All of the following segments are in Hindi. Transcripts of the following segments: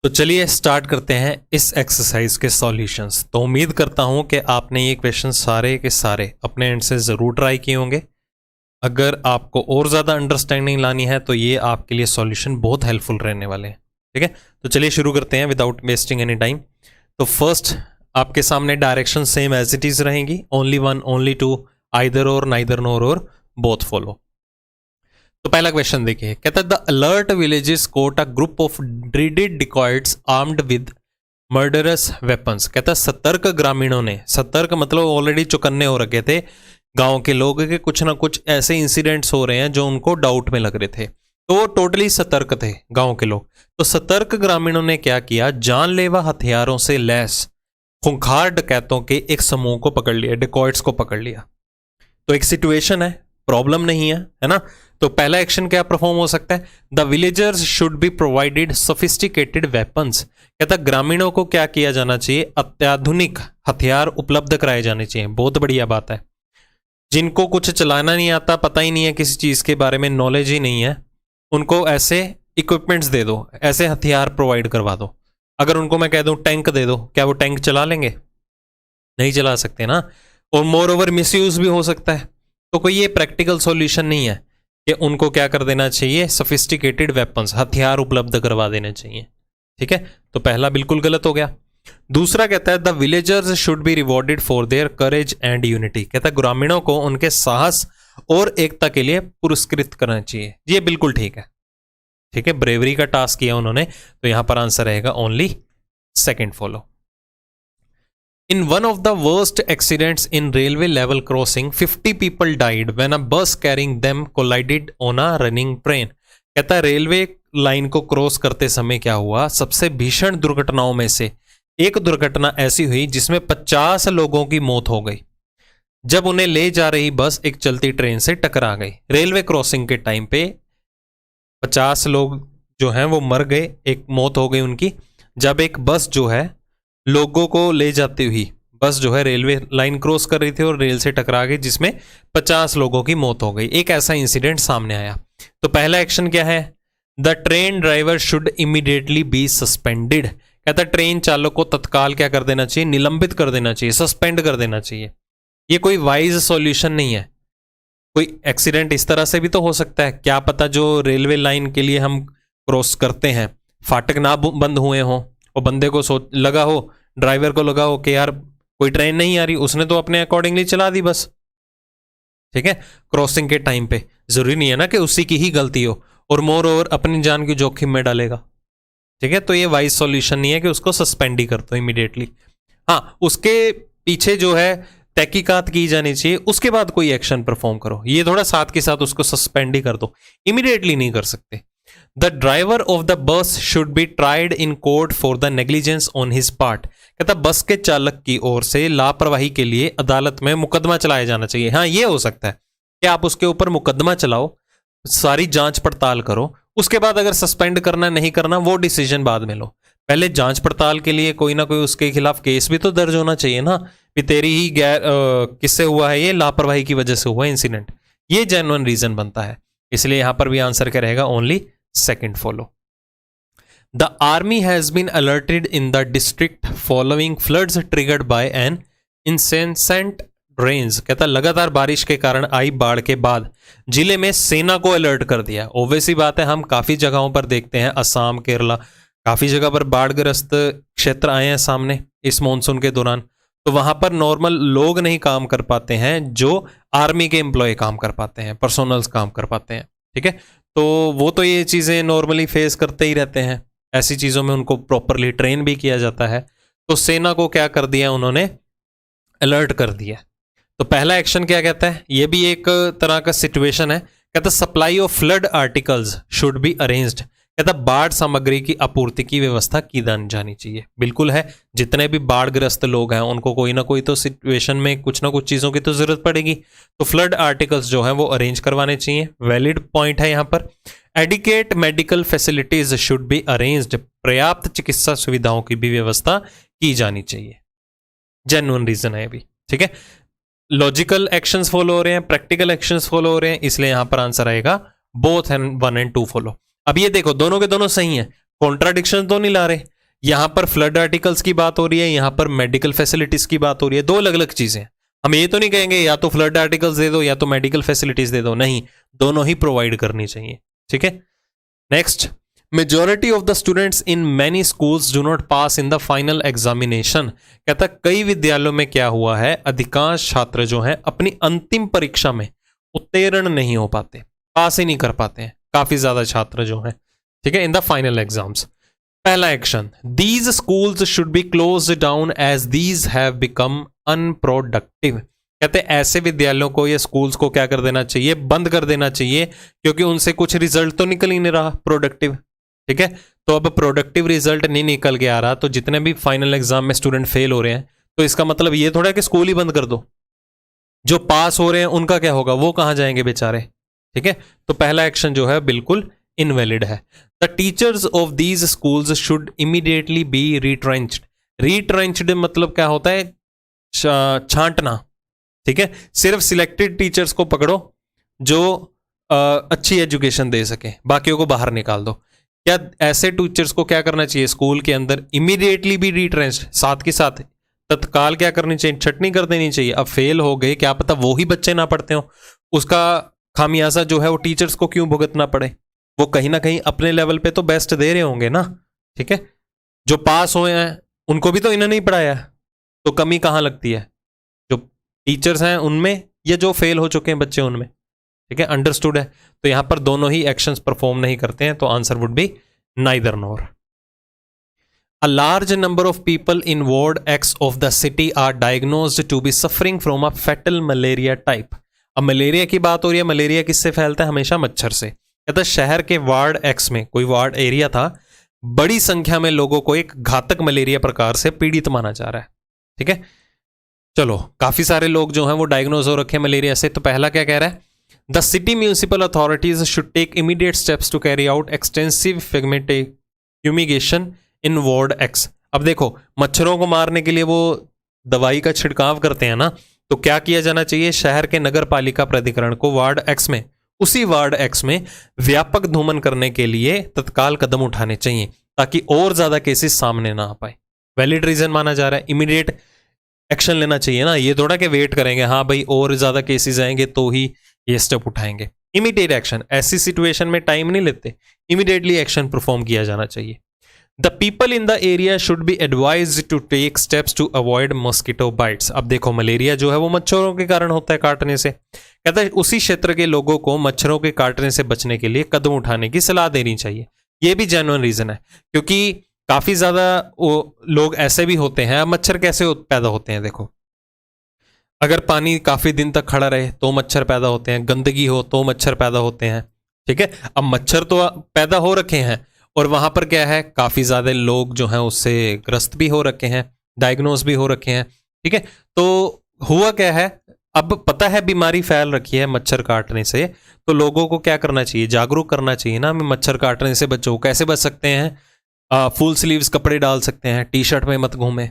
तो चलिए स्टार्ट करते हैं इस एक्सरसाइज के सॉल्यूशंस। तो उम्मीद करता हूं कि आपने ये क्वेश्चन सारे के सारे अपने एंड से ज़रूर ट्राई किए होंगे। अगर आपको और ज़्यादा अंडरस्टैंडिंग लानी है तो ये आपके लिए सॉल्यूशन बहुत हेल्पफुल रहने वाले हैं। ठीक है, तो चलिए शुरू करते हैं विदाउट वेस्टिंग एनी टाइम। तो फर्स्ट आपके सामने direction same as it is रहेंगी, only one only two, either or, neither nor or, both follow. तो पहला क्वेश्चन देखिए, कहता है the alert villages caught a group of dreaded dacoits armed with murderous weapons. कहता है सतर्क ग्रामीणों ने, सतर्क मतलब ऑलरेडी चौकन्ने हो रखे थे गांव के लोग के, कुछ ना कुछ ऐसे इंसिडेंट्स हो रहे हैं जो उनको डाउट में लग रहे थे, तो वो टोटली सतर्क थे गांव के लोग। तो सतर्क ग्रामीणों ने क्या किया, जानलेवा हथियारों से लैस खूंखार डकैतों के एक समूह को पकड़ लिया, डिकॉइट्स को पकड़ लिया। तो एक सिचुएशन है, प्रॉब्लम नहीं है ना। तो पहला एक्शन क्या परफॉर्म हो सकता है, the villagers should be provided sophisticated weapons. कहता ग्रामीणों को क्या किया जाना चाहिए, अत्याधुनिक हथियार उपलब्ध कराए जाने चाहिए। बहुत बढ़िया बात है। जिनको कुछ चलाना नहीं आता, पता ही नहीं है किसी चीज के बारे में, नॉलेज ही नहीं है, उनको ऐसे इक्विपमेंट्स दे दो, ऐसे हथियार प्रोवाइड करवा दो। अगर उनको मैं कह दूं टैंक दे दो, क्या वो टैंक चला लेंगे? नहीं चला सकते ना। और मोर ओवर मिसयूज भी हो सकता है। तो कोई ये प्रैक्टिकल सॉल्यूशन नहीं है कि उनको क्या कर देना चाहिए, सोफिस्टिकेटेड वेपन्स, हथियार उपलब्ध करवा देने चाहिए। ठीक है, तो पहला बिल्कुल गलत हो गया। दूसरा कहता है the villagers should be rewarded for their courage and unity. कहता है ग्रामीणों को उनके साहस और एकता के लिए पुरस्कृत करना चाहिए। ये बिल्कुल ठीक है। ठीक है, ब्रेवरी का टास्क किया उन्होंने, तो यहां पर आंसर रहेगा only second follow. In one of the worst accidents in railway level crossing, 50 people died when a bus carrying them collided on a running train. कहता है रेलवे लाइन को क्रॉस करते समय क्या हुआ, सबसे भीषण दुर्घटनाओं में से एक दुर्घटना ऐसी हुई जिसमें 50 लोगों की मौत हो गई जब उन्हें ले जा रही बस एक चलती ट्रेन से टकरा गई। रेलवे क्रॉसिंग के टाइम पे 50 लोग जो हैं वो मर गए, एक मौत हो गई उनकी, जब एक बस जो है लोगों को ले जाती हुई बस जो है रेलवे लाइन क्रॉस कर रही थी और रेल से टकरा गई, जिसमें 50 लोगों की मौत हो गई। एक ऐसा इंसिडेंट सामने आया। तो पहला एक्शन क्या है, the train driver should immediately be suspended. कहता ट्रेन चालक को तत्काल क्या कर देना चाहिए, निलंबित कर देना चाहिए, सस्पेंड कर देना चाहिए। ये कोई वाइज सॉल्यूशन नहीं है। कोई एक्सीडेंट इस तरह से भी तो हो सकता है, क्या पता जो रेलवे लाइन के लिए हम क्रॉस करते हैं फाटक ना बंद हुए हों और बंदे को लगा हो, ड्राइवर को लगा हो कि यार कोई ट्रेन नहीं आ रही, उसने तो अपने अकॉर्डिंगली चला दी बस। ठीक है, क्रॉसिंग के टाइम पे जरूरी नहीं है ना कि उसी की ही गलती हो, और मोर ओवर अपनी जान की जोखिम में डालेगा। ठीक है, तो ये वाइज सॉल्यूशन नहीं है कि उसको सस्पेंड ही कर दो इमीडिएटली। हाँ, उसके पीछे जो है तहकीकात की जानी चाहिए, उसके बाद कोई एक्शन परफॉर्म करो। ये थोड़ा साथ के साथ उसको सस्पेंड ही कर दो, इमीडिएटली नहीं कर सकते। The driver of the bus should be tried in court for the negligence on his part. कहता बस के चालक की ओर से लापरवाही के लिए अदालत में मुकदमा चलाया जाना चाहिए। हाँ, ये हो सकता है कि आप उसके ऊपर मुकदमा चलाओ, सारी जांच पड़ताल करो, उसके बाद अगर सस्पेंड करना नहीं करना वो डिसीजन बाद में लो। पहले जांच पड़ताल के लिए कोई ना कोई उसके खिलाफ केस भी तो दर्ज होना चाहिए ना, कि तेरी ही किससे हुआ है, ये लापरवाही की वजह से हुआ इंसिडेंट, ये जेन्युइन रीजन बनता है। इसलिए यहां पर भी आंसर क्या रहेगा, only second follow. The army has been alerted in the district following floods triggered by an incessant rains। कहता लगातार बारिश के कारण आई बाढ़ के बाद जिले में सेना को अलर्ट कर दिया। ओवैसी बात है, हम काफी जगहों पर देखते हैं, असम, केरला, काफी जगह पर बाढ़ग्रस्त क्षेत्र आए हैं सामने इस मॉनसून के दौरान। तो वहां पर नॉर्मल लोग नहीं काम कर पाते हैं, जो आर्मी के एम्प्लॉय काम कर पाते हैं, पर्सोनल्स काम कर पाते हैं। ठीक है, तो वो तो ये चीजें नॉर्मली फेस करते ही रहते हैं, ऐसी चीजों में उनको प्रॉपरली ट्रेन भी किया जाता है। तो सेना को क्या कर दिया उन्होंने, अलर्ट कर दिया। तो पहला एक्शन क्या कहता है, ये भी एक तरह का सिचुएशन है। कहता supply of flood articles should be arranged. कहता बाढ़ सामग्री की आपूर्ति की व्यवस्था की जानी चाहिए। बिल्कुल है, जितने भी बाढ़ग्रस्त लोग हैं उनको कोई ना कोई तो सिचुएशन में कुछ ना कुछ चीजों की तो जरूरत पड़ेगी, तो फ्लड आर्टिकल्स जो है वो अरेंज करवाने चाहिए। वैलिड पॉइंट है यहाँ पर। Adequate medical facilities should be arranged. पर्याप्त चिकित्सा सुविधाओं की भी व्यवस्था की जानी चाहिए। जेन्युइन रीजन है ये भी। ठीक है, लॉजिकल एक्शंस फॉलो हो रहे हैं, प्रैक्टिकल एक्शंस फॉलो हो रहे हैं, इसलिए यहां पर आंसर आएगा बोथ एंड 1 and 2 फॉलो। अब ये देखो दोनों के दोनों सही हैं, कॉन्ट्राडिक्शन तो नहीं ला रहे। यहां पर फ्लड आर्टिकल्स की बात हो रही है, यहां पर मेडिकल फैसिलिटीज की बात हो रही है, दो अलग अलग चीजें। हम ये तो नहीं कहेंगे या तो फ्लड आर्टिकल्स दे दो या तो मेडिकल फैसिलिटीज दे दो, नहीं, दोनों ही प्रोवाइड करनी चाहिए। ठीक है, next, majority of the students in many schools do not pass in the final examination. कहता कई विद्यालयों में क्या हुआ है, अधिकांश छात्र जो हैं अपनी अंतिम परीक्षा में उत्तीर्ण नहीं हो पाते, पास ही नहीं कर पाते हैं, काफी ज्यादा छात्र जो हैं। ठीक है, इन द फाइनल एग्जाम्स। पहला action, these schools should be close down as these have become unproductive. कहते ऐसे विद्यालयों को या स्कूल्स को क्या कर देना चाहिए, बंद कर देना चाहिए, क्योंकि उनसे कुछ रिजल्ट तो निकल ही नहीं रहा प्रोडक्टिव। ठीक है, तो अब प्रोडक्टिव रिजल्ट नहीं निकल के आ रहा, तो जितने भी फाइनल एग्जाम में स्टूडेंट फेल हो रहे हैं, तो इसका मतलब ये थोड़ा है कि स्कूल ही बंद कर दो। जो पास हो रहे हैं उनका क्या होगा, वो कहां जाएंगे बेचारे। ठीक है, तो पहला एक्शन जो है बिल्कुल इनवैलिड है। The teachers of these schools should immediately be retrenched. Retrenched मतलब क्या होता है, छांटना। ठीक है, सिर्फ सिलेक्टेड टीचर्स को पकड़ो जो अच्छी एजुकेशन दे सके, बाकियों को बाहर निकाल दो। क्या ऐसे टीचर्स को क्या करना चाहिए, स्कूल के अंदर इमीडिएटली भी रिट्रेंच्ड, साथ के साथ तत्काल क्या करनी चाहिए, छटनी कर देनी चाहिए। अब फेल हो गए, क्या पता वो ही बच्चे ना पढ़ते हो, उसका खामियाजा जो है वो टीचर्स को क्यों भुगतना पड़े। वो कहीं ना कहीं अपने लेवल पे तो बेस्ट दे रहे होंगे ना। ठीक है, जो पास हुए हैं उनको भी तो इन्होंने नहीं पढ़ाया, तो कमी कहाँ लगती है, जो टीचर्स हैं उनमें या जो फेल हो चुके हैं बच्चे उनमें। ठीक है, अंडरस्टूड है। तो यहां पर दोनों ही एक्शंस परफॉर्म नहीं करते हैं, तो answer would be neither nor. A large number of people in Ward X of the city are diagnosed to be suffering from a fatal malaria type. अब मलेरिया की बात हो रही है, मलेरिया किससे फैलता है, हमेशा मच्छर से। कहता शहर के वार्ड एक्स में कोई वार्ड एरिया था, बड़ी संख्या में लोगों को एक घातक मलेरिया प्रकार से पीड़ित माना जा रहा है। ठीक है, चलो काफी सारे लोग जो हैं वो डायग्नोज हो रखे हैं मलेरिया से। तो पहला क्या कह रहा है, the city municipal authorities should take immediate steps to carry out extensive fumigation in ward X. अब देखो मच्छरों को मारने के लिए वो दवाई का छिड़काव करते हैं ना, तो क्या किया जाना चाहिए, शहर के नगर पालिका प्राधिकरण को वार्ड एक्स में, उसी वार्ड एक्स में व्यापक धूमन करने के लिए तत्काल कदम उठाने चाहिए, ताकि और ज्यादा केसेस सामने ना आ पाए। वैलिड रीजन माना जा रहा है, इमीडिएट एक्शन लेना चाहिए ना, ये थोड़ा कि वेट करेंगे हाँ भाई और ज्यादा केसेस आएंगे तो ही ये स्टेप उठाएंगे। इमीडिएट एक्शन, ऐसी सिचुएशन में टाइम नहीं लेते, इमीडिएटली एक्शन परफॉर्म किया जाना चाहिए। The people in the area should be advised to take steps to avoid mosquito bites. अब देखो मलेरिया जो है वो मच्छरों के कारण होता है, काटने से। कहता है उसी क्षेत्र के लोगों को मच्छरों के काटने से बचने के लिए कदम उठाने की सलाह देनी चाहिए। ये भी जेन्युइन रीजन है, क्योंकि काफी ज्यादा लोग ऐसे भी होते हैं। मच्छर कैसे पैदा होते हैं, देखो अगर पानी काफी दिन तक खड़ा रहे तो मच्छर पैदा होते हैं, गंदगी हो तो मच्छर पैदा होते हैं। ठीक है, अब मच्छर तो पैदा हो रखे हैं और वहां पर क्या है, काफी ज्यादा लोग जो हैं उससे ग्रस्त भी हो रखे हैं, डायग्नोज भी हो रखे हैं। ठीक है, तो हुआ क्या है, अब पता है बीमारी फैल रखी है मच्छर काटने से, तो लोगों को क्या करना चाहिए, जागरूक करना चाहिए ना, हमें मच्छर काटने से बचो। कैसे बच सकते हैं, फुल स्लीव्स कपड़े डाल सकते हैं, टी शर्ट में मत घूमे।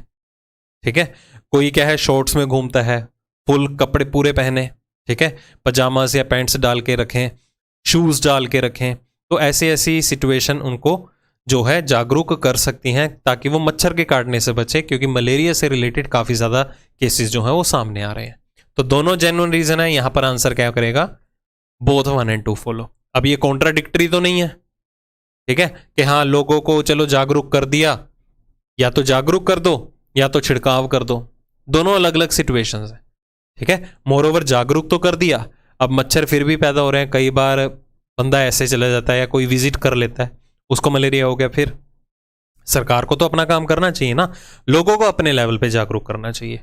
ठीक है, कोई क्या है शॉर्ट्स में घूमता है, फुल कपड़े पूरे पहने। ठीक है, पजामास या पैंट्स डाल के रखें, शूज डाल के रखें। तो ऐसी ऐसी सिचुएशन उनको जो है जागरूक कर सकती हैं, ताकि वो मच्छर के काटने से बचे, क्योंकि मलेरिया से रिलेटेड काफी ज्यादा केसेस जो हैं वो सामने आ रहे हैं। तो दोनों जेन्युइन रीजन है, यहां पर आंसर क्या करेगा, बोथ 1 and 2 फॉलो। अब ये कॉन्ट्राडिक्टरी तो नहीं है। ठीक है, कि हाँ लोगों को चलो जागरूक कर दिया, या तो जागरूक कर दो या तो छिड़काव कर दो, दोनों अलग अलग सिचुएशंस है। ठीक है, मोरओवर जागरूक तो कर दिया, अब मच्छर फिर भी पैदा हो रहे हैं। कई बार बंदा ऐसे चला जाता है या कोई विजिट कर लेता है, उसको मलेरिया हो गया, फिर सरकार को तो अपना काम करना चाहिए ना, लोगों को अपने लेवल पे जागरूक करना चाहिए।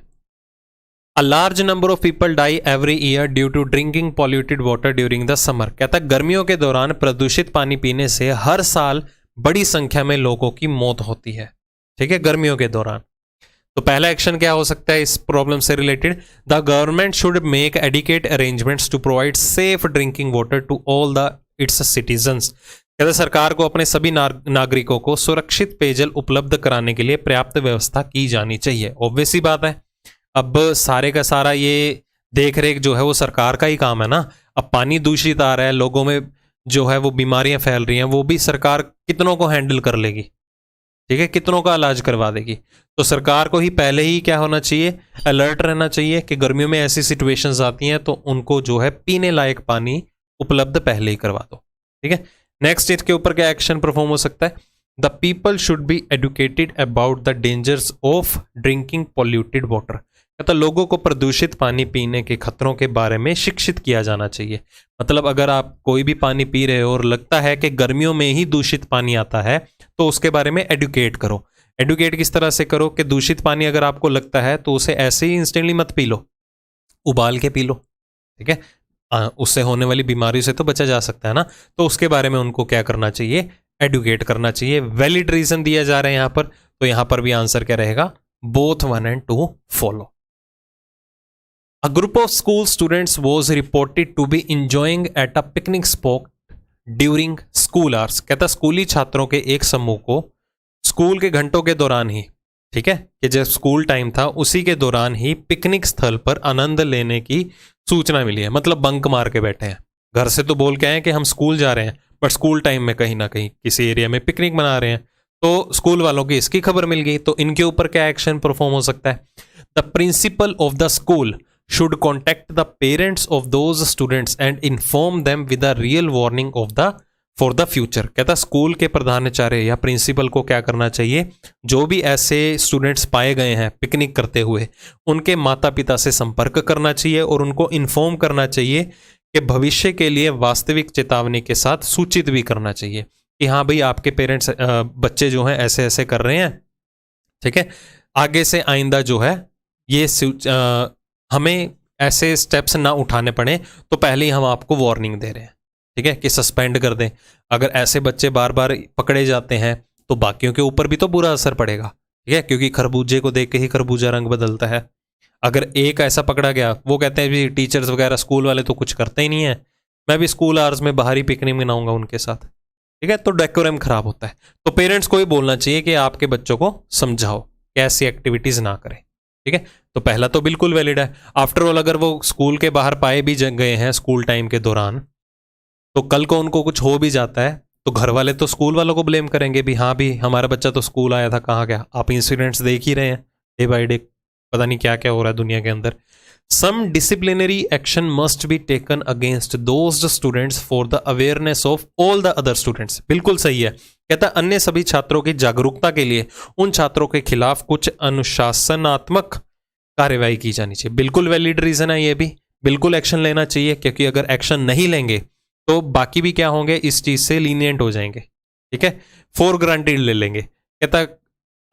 A large number of people die every year due to drinking polluted water during the summer। कहता है गर्मियों के दौरान प्रदूषित पानी पीने से हर साल बड़ी संख्या में लोगों की मौत होती है। ठीक है, गर्मियों के दौरान। तो पहला एक्शन क्या हो सकता है इस प्रॉब्लम से related, the government should make adequate arrangements to provide safe drinking water to all the its citizens. कहते सरकार को अपने सभी नागरिकों को सुरक्षित पेयजल उपलब्ध कराने के लिए पर्याप्त व्यवस्था की जानी चाहिए। ऑब्वियस सी बात है, अब सारे का सारा ये देख रेख जो है वो सरकार का ही काम है ना। अब पानी दूषित आ रहा है, लोगों में जो है वो बीमारियां फैल रही हैं, वो भी सरकार कितनों को हैंडल कर लेगी। ठीक है, कितनों का इलाज करवा देगी। तो सरकार को ही पहले ही क्या होना चाहिए, अलर्ट रहना चाहिए कि गर्मियों में ऐसी सिचुएशंस आती हैं तो उनको जो है पीने लायक पानी उपलब्ध पहले ही करवा दो। ठीक है, नेक्स्ट इसके ऊपर क्या एक्शन परफॉर्म हो सकता है, the people should B educated about the dangers of drinking polluted water. तो लोगों को प्रदूषित पानी पीने के खतरों के बारे में शिक्षित किया जाना चाहिए। मतलब अगर आप कोई भी पानी पी रहे हो और लगता है कि गर्मियों में ही दूषित पानी आता है तो उसके बारे में एडुकेट करो। एडुकेट किस तरह से करो कि दूषित पानी अगर आपको लगता है तो उसे ऐसे ही इंस्टेंटली मत पी लो, उबाल के पी लो। ठीक है, उससे होने वाली बीमारी से तो बचा जा सकता है ना। तो उसके बारे में उनको क्या करना चाहिए, एडुकेट करना चाहिए। वैलिड रीजन दिया जा रहा है यहाँ पर, तो यहाँ पर भी आंसर क्या रहेगा, both 1 and 2 follow. A group of school students was reported to be enjoying at a picnic spot during school hours। कहता स्कूली छात्रों के एक समूह को स्कूल के घंटों के दौरान ही, ठीक है, कि जब स्कूल टाइम था उसी के दौरान ही पिकनिक स्थल पर आनंद लेने की सूचना मिली है। मतलब बंक मार के बैठे हैं, घर से तो बोल के आए कि हम स्कूल जा रहे हैं, बट स्कूल टाइम में कहीं ना कहीं किसी एरिया में पिकनिक मना रहे हैं, तो स्कूल वालों की इसकी खबर मिल गई। तो इनके ऊपर क्या एक्शन परफॉर्म हो सकता है, the principle of the school should contact the parents of those students and inform them with a real warning of the for the future। कहता स्कूल के प्रधानाचार्य या प्रिंसिपल को क्या करना चाहिए, जो भी ऐसे स्टूडेंट्स पाए गए हैं पिकनिक करते हुए, उनके माता पिता से संपर्क करना चाहिए और उनको इन्फॉर्म करना चाहिए कि भविष्य के लिए वास्तविक चेतावनी के साथ सूचित भी करना चाहिए कि हाँ भाई आपके पेरेंट्स बच्चे जो हैं ऐसे ऐसे कर रहे हैं। ठीक है, आगे से आइंदा जो है ये हमें ऐसे स्टेप्स ना उठाने पड़े, तो पहले ही हम आपको वार्निंग दे रहे हैं। ठीक है, कि सस्पेंड कर दें। अगर ऐसे बच्चे बार बार पकड़े जाते हैं तो बाकियों के ऊपर भी तो बुरा असर पड़ेगा। ठीक है, क्योंकि खरबूजे को देख के ही खरबूजा रंग बदलता है। अगर एक ऐसा पकड़ा गया, वो कहते हैं भी टीचर्स वगैरह स्कूल वाले तो कुछ करते ही नहीं है, मैं भी स्कूल आवर्स में बाहर ही पिकनिक मनाऊंगा उनके साथ। ठीक है, तो डेकोरम खराब होता है। तो पेरेंट्स को ही बोलना चाहिए कि आपके बच्चों को समझाओ कि ऐसी एक्टिविटीज ना करें। ठीक है, तो पहला तो बिल्कुल वैलिड है। आफ्टर ऑल अगर वो स्कूल के बाहर पाए भी गए हैं स्कूल टाइम के दौरान, तो कल को उनको कुछ हो भी जाता है तो घर वाले तो स्कूल वालों को ब्लेम करेंगे भी हाँ भी हमारा बच्चा तो स्कूल आया था, कहाँ गया। आप इंसिडेंट्स देख ही रहे हैं डे बाई डे, पता नहीं क्या क्या हो रहा है दुनिया के अंदर। Some disciplinary action must be taken against those students for the awareness of all the other students. बिल्कुल सही है, कहता अन्य सभी छात्रों की जागरूकता के लिए उन छात्रों के खिलाफ कुछ अनुशासनात्मक कार्यवाही की जानी चाहिए। बिल्कुल वैलिड रीजन है ये भी, बिल्कुल एक्शन लेना चाहिए, क्योंकि अगर एक्शन नहीं लेंगे तो बाकी भी क्या होंगे, इस चीज से लीनियंट हो जाएंगे। ठीक है, फॉर ग्रांटेड ले लेंगे। कहता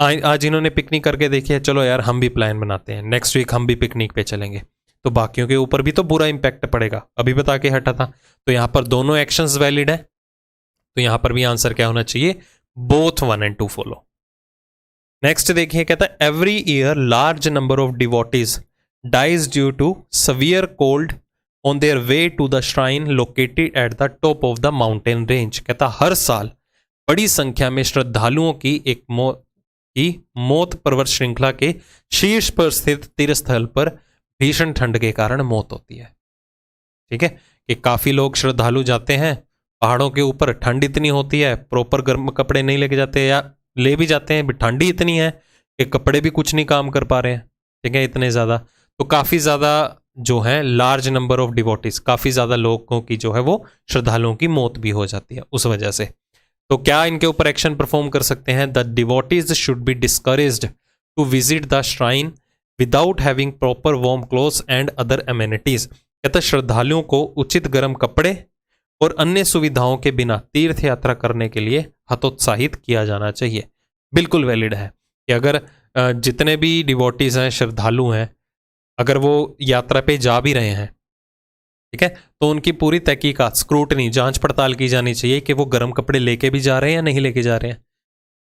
आज इन्होंने पिकनिक करके देखी है, चलो यार हम भी प्लान बनाते हैं, नेक्स्ट वीक हम भी पिकनिक पे चलेंगे, तो बाकियों के ऊपर भी तो बुरा इंपैक्ट पड़ेगा। अभी बता के हटा था, तो यहां पर दोनों एक्शंस वैलिड है। तो यहां पर भी आंसर क्या होना चाहिए, बोथ 1 and 2 फॉलो। नेक्स्ट देखिए, कहता है every year large number of devotees dies due to severe cold on their way to the shrine located at the top of the mountain range. कहता हर साल बड़ी संख्या में श्रद्धालुओं की मौत पर्वत श्रृंखला के शीर्ष पर स्थित तीर्थस्थल पर भीषण ठंड के कारण मौत होती है। ठीक है, कि काफी लोग श्रद्धालु जाते हैं पहाड़ों के ऊपर, ठंड इतनी होती है, प्रॉपर गर्म कपड़े नहीं लेके जाते, या ले भी जाते हैं, ठंड ही इतनी है कि कपड़े भी कुछ नहीं काम कर पा रहे हैं। ठीक है, इतने ज्यादा, तो काफी ज्यादा जो है लार्ज नंबर ऑफ डिवोटीज, काफी ज्यादा लोगों की जो है वो श्रद्धालुओं की मौत भी हो जाती है उस वजह से। तो क्या इनके ऊपर एक्शन परफॉर्म कर सकते हैं, the devotees should be discouraged to visit the shrine without having proper warm clothes and other amenities. कहता श्रद्धालुओं को उचित गर्म कपड़े और अन्य सुविधाओं के बिना तीर्थ यात्रा करने के लिए हतोत्साहित किया जाना चाहिए। बिल्कुल वैलिड है कि अगर जितने भी डिवोटीज हैं, श्रद्धालु हैं, अगर वो यात्रा पे जा भी रहे हैं, ठीक है, तो उनकी पूरी तहकीकात, स्क्रूटनी, जांच पड़ताल की जानी चाहिए कि वो गर्म कपड़े लेके भी जा रहे हैं या नहीं लेके जा रहे हैं।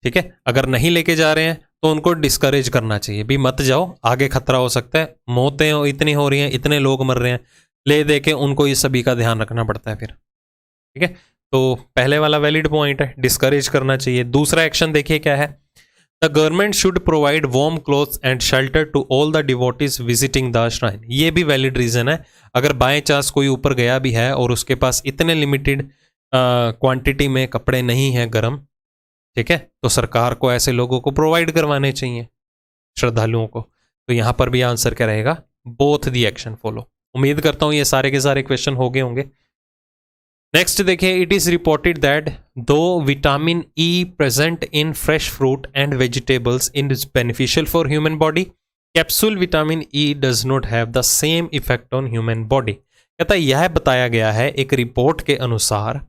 ठीक है, अगर नहीं लेके जा रहे हैं तो उनको डिस्करेज करना चाहिए, भी मत जाओ, आगे खतरा हो सकता है, मौतें इतनी हो रही हैं, इतने लोग मर रहे हैं, ले दे के उनको इस सभी का ध्यान रखना पड़ता है फिर। ठीक है, तो पहले वाला वैलिड पॉइंट है, डिस्करेज करना चाहिए। दूसरा एक्शन देखिए क्या है, the government should provide warm clothes and shelter to all the devotees visiting the shrine. ये भी वैलिड रीजन है। अगर बाय चांस कोई ऊपर गया भी है और उसके पास इतने लिमिटेड क्वांटिटी में कपड़े नहीं है गर्म, ठीक है, तो सरकार को ऐसे लोगों को प्रोवाइड करवाने चाहिए, श्रद्धालुओं को। तो यहां पर भी आंसर क्या रहेगा, बोथ दी एक्शन फॉलो। उम्मीद करता हूं ये सारे के सारे क्वेश्चन हो गए होंगे। नेक्स्ट देखिए, इट इज रिपोर्टेड दैट दो vitamin E present in fresh fruit and vegetables in is beneficial for human body, capsule vitamin E does not have the same effect on human body. कहता है यह बताया गया है एक रिपोर्ट के अनुसार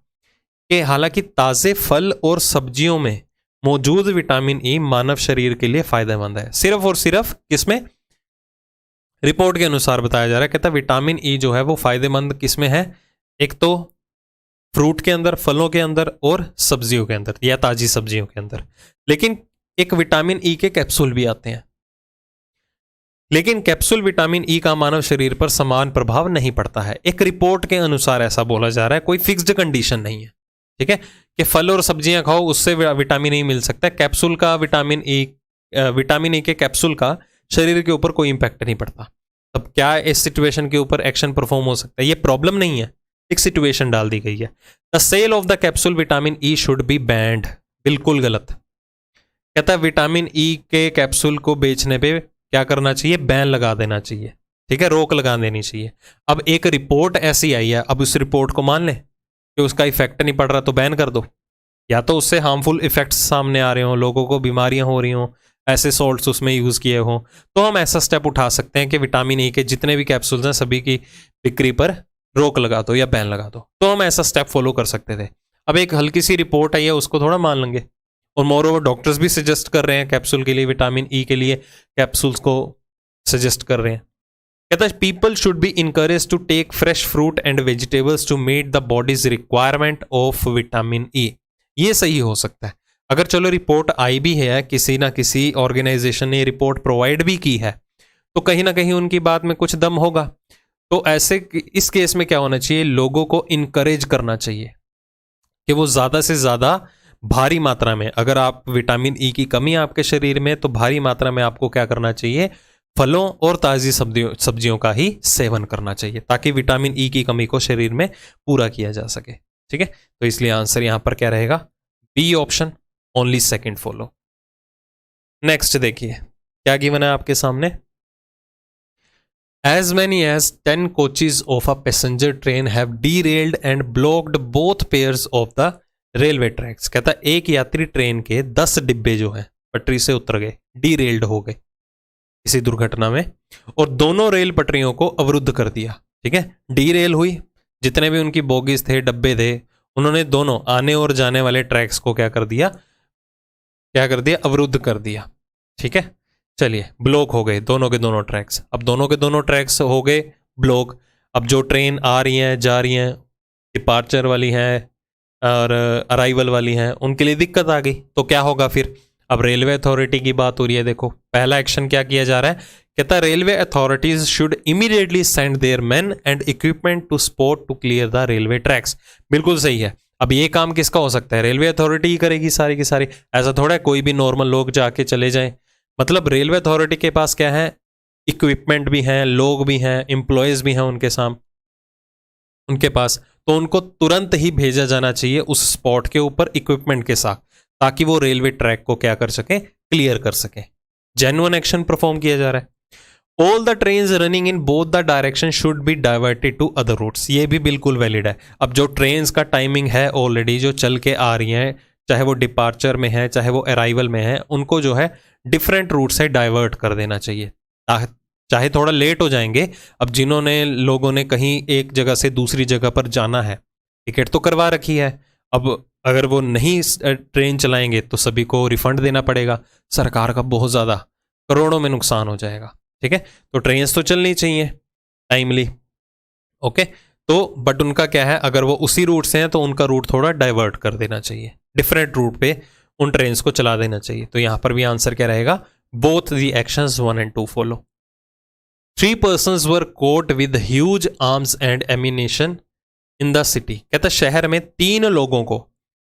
कि हालांकि ताजे फल और सब्जियों में मौजूद विटामिन ई मानव शरीर के लिए फायदेमंद है। सिर्फ और सिर्फ किसमें, रिपोर्ट के अनुसार बताया जा रहा है। कहता है विटामिन ई जो है वो फायदेमंद किसमें है, एक तो फ्रूट के अंदर, फलों के अंदर और सब्जियों के अंदर या ताजी सब्जियों के अंदर। लेकिन एक विटामिन ई के कैप्सूल भी आते हैं, लेकिन कैप्सूल विटामिन ई का मानव शरीर पर समान प्रभाव नहीं पड़ता है। एक रिपोर्ट के अनुसार ऐसा बोला जा रहा है, कोई फिक्स्ड कंडीशन नहीं है। ठीक है, कि फल और सब्जियां खाओ उससे विटामिन ई मिल सकता है, कैप्सूल का विटामिन ई के कैप्सूल का शरीर के ऊपर कोई इंपैक्ट नहीं पड़ता। तब क्या इस सिचुएशन के ऊपर एक्शन परफॉर्म हो सकता है, ये प्रॉब्लम नहीं है, एक सिचुएशन डाल दी गई है। The sale of the capsule vitamin E should be banned, बिल्कुल गलत। कहता है विटामिन ई के कैप्सूल को बेचने पे क्या करना चाहिए, बैन लगा देना चाहिए। ठीक है, रोक लगा देनी चाहिए। अब एक रिपोर्ट ऐसी आई है, अब उस रिपोर्ट को मान लें कि उसका इफेक्ट नहीं पड़ रहा तो बैन कर दो, या तो उससे हार्मफुल इफेक्ट्स सामने आ रहे हो, लोगों को बीमारियां हो रही हो, ऐसे सॉल्ट्स उसमें यूज किए हो, तो हम ऐसा स्टेप उठा सकते हैं कि विटामिन ई के जितने भी कैप्सूल्स हैं सभी की बिक्री पर रोक लगा दो या बैन लगा दो। तो हम ऐसा स्टेप फॉलो कर सकते थे। अब एक हल्की सी रिपोर्ट आई है, उसको थोड़ा मान लेंगे। और मोर ओवर डॉक्टर्स भी सजेस्ट कर रहे हैं कैप्सूल के लिए, विटामिन ई के लिए कैप्सूल्स को सजेस्ट कर रहे हैं। कहता है people should be encourage to take fresh fruit and vegetables to meet the body's requirement of vitamin E. ये सही हो सकता है। अगर चलो रिपोर्ट आई भी है, किसी ना किसी ऑर्गेनाइजेशन ने रिपोर्ट प्रोवाइड भी की है, तो कहीं ना कहीं उनकी बात में कुछ दम होगा। तो ऐसे इस केस में क्या होना चाहिए, लोगों को इनकरेज करना चाहिए कि वो ज़्यादा से ज़्यादा भारी मात्रा में, अगर आप विटामिन ई की कमी है आपके शरीर में, तो भारी मात्रा में आपको क्या करना चाहिए, फलों और ताज़ी सब्जियों का ही सेवन करना चाहिए, ताकि विटामिन ई की कमी को शरीर में पूरा किया जा सके। ठीक है, तो इसलिए आंसर यहां पर क्या रहेगा, B option, only second follow. Next देखिए क्या गिवन है आपके सामने, As many as 10 coaches of a passenger train have derailed and blocked both pairs of the railway tracks। कहता है एक यात्री ट्रेन के 10 डिब्बे जो हैं पटरी से उतर गए, डीरेल्ड हो गए किसी दुर्घटना में, और दोनों रेल पटरियों को अवरुद्ध कर दिया। ठीक है, डीरेल हुई, जितने भी उनकी बोगीज थे, डब्बे थे, उन्होंने दोनों आने और जाने वाले ट्रैक्स को क्या कर दिया, अवरुद्ध कर दिया। ठीक है, चलिए ब्लॉक हो गए दोनों के दोनों ट्रैक्स। अब दोनों के दोनों ट्रैक्स हो गए ब्लॉक। अब जो ट्रेन आ रही हैं, जा रही हैं, डिपार्चर वाली हैं और अराइवल वाली हैं, उनके लिए दिक्कत आ गई। तो क्या होगा फिर, अब रेलवे अथॉरिटी की बात हो रही है। देखो पहला एक्शन क्या किया जा रहा है, कहता है railway authorities should immediately send their man and equipment to spot to clear the railway tracks. बिल्कुल सही है। अब ये काम किसका हो सकता है, रेलवे अथॉरिटी ही करेगी सारी की सारी। ऐसा थोड़ा है कोई भी नॉर्मल लोग जाके चले जाएं। मतलब रेलवे अथॉरिटी के पास क्या है, इक्विपमेंट भी हैं, लोग भी हैं, एम्प्लॉयज भी हैं उनके पास, तो उनको तुरंत ही भेजा जाना चाहिए उस स्पॉट के ऊपर इक्विपमेंट के साथ, ताकि वो रेलवे ट्रैक को क्या कर सके, क्लियर कर सके। जेन्युइन एक्शन परफॉर्म किया जा रहा है। All the trains running in both the direction should be diverted to other routes. ये भी बिल्कुल वैलिड है। अब जो ट्रेन्स का टाइमिंग है ऑलरेडी जो चल के आ रही हैं, चाहे वो डिपार्चर में है चाहे वो अराइवल में है, उनको जो है डिफरेंट रूट से डाइवर्ट कर देना चाहिए, चाहे थोड़ा लेट हो जाएंगे। अब जिन्होंने लोगों ने कहीं एक जगह से दूसरी जगह पर जाना है, टिकट तो करवा रखी है, अब अगर वो नहीं ट्रेन चलाएंगे तो सभी को रिफंड देना पड़ेगा, सरकार का बहुत ज़्यादा करोड़ों में नुकसान हो जाएगा। ठीक है, तो ट्रेन तो चलनी चाहिए टाइमली। ओके, तो बट उनका क्या है, अगर वो उसी रूट से हैं तो उनका रूट थोड़ा डाइवर्ट कर देना चाहिए, डिफरेंट रूट पे उन ट्रेन्स को चला देना चाहिए। तो यहां पर भी आंसर क्या रहेगा, both the actions 1 and 2 follow. 3 persons were caught with huge arms and ammunition in the city। कहता शहर में 3 लोगों को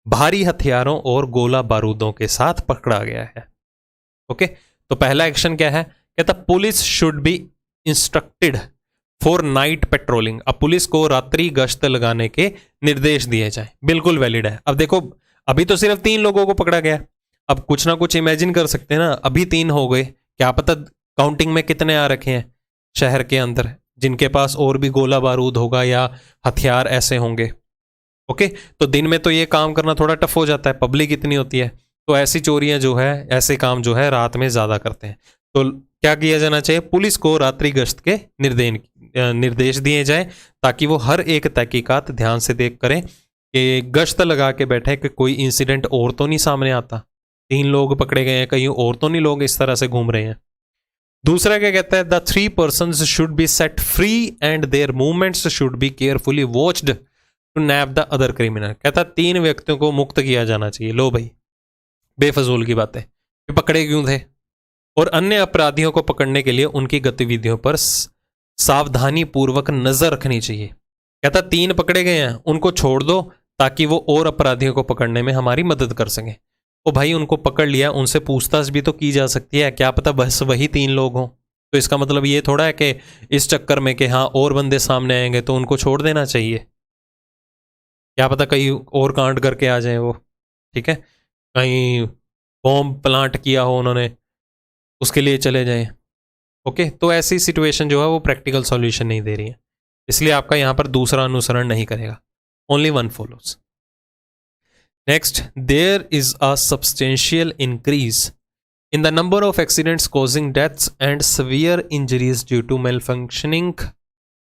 भारी हथियारों और गोला बारूदों के साथ पकड़ा गया है। ओके, तो पहला एक्शन क्या है, कहता police should be instructed for night patrolling. अब पुलिस को रात्रि गश्त लगाने के निर्देश दिए जाए। बिल्कुल वैलिड है। अब देखो अभी तो सिर्फ 3 लोगों को पकड़ा गया, अब कुछ ना कुछ इमेजिन कर सकते हैं ना, अभी 3 हो गए, क्या पता काउंटिंग में कितने आ रखे हैं शहर के अंदर जिनके पास और भी गोला बारूद होगा या हथियार ऐसे होंगे। ओके, तो दिन में तो ये काम करना थोड़ा टफ हो जाता है, पब्लिक इतनी होती है, तो ऐसी चोरियां जो है, ऐसे काम जो है रात में ज़्यादा करते हैं। तो क्या किया जाना चाहिए, पुलिस को रात्रि गश्त के निर्देश दिए जाए ताकि वो हर एक तहकीकात ध्यान से देख करें कि गश्त लगा के बैठे कि कोई इंसिडेंट और तो नहीं सामने आता, 3 लोग पकड़े गए हैं, कहीं और तो नहीं लोग इस तरह से घूम रहे हैं। दूसरा क्या कहता है, the 3 persons should be set free and their movements should be carefully watched to nab the other criminal. कहता 3 व्यक्तियों को मुक्त किया जाना चाहिए। लो भाई, बेफजूल की बात है, पकड़े क्यों थे, और अन्य अपराधियों को पकड़ने के लिए उनकी गतिविधियों पर सावधानी पूर्वक नजर रखनी चाहिए। कहता 3 पकड़े गए हैं, उनको छोड़ दो ताकि वो और अपराधियों को पकड़ने में हमारी मदद कर सकें। ओ भाई, उनको पकड़ लिया, उनसे पूछताछ भी तो की जा सकती है, क्या पता बस वही 3 लोग हों। तो इसका मतलब ये थोड़ा है कि इस चक्कर में कि हाँ और बंदे सामने आएंगे तो उनको छोड़ देना चाहिए, क्या पता कहीं और कांड करके आ जाए वो, ठीक है, कहीं बॉम्ब प्लांट किया हो उन्होंने, उसके लिए चले जाएं। ओके, तो ऐसी सिचुएशन जो है वो प्रैक्टिकल सॉल्यूशन नहीं दे रही है, इसलिए आपका यहां पर दूसरा अनुसरण नहीं करेगा, only one follows. Next, there is a substantial increase in the number of accidents causing deaths and severe injuries due to malfunctioning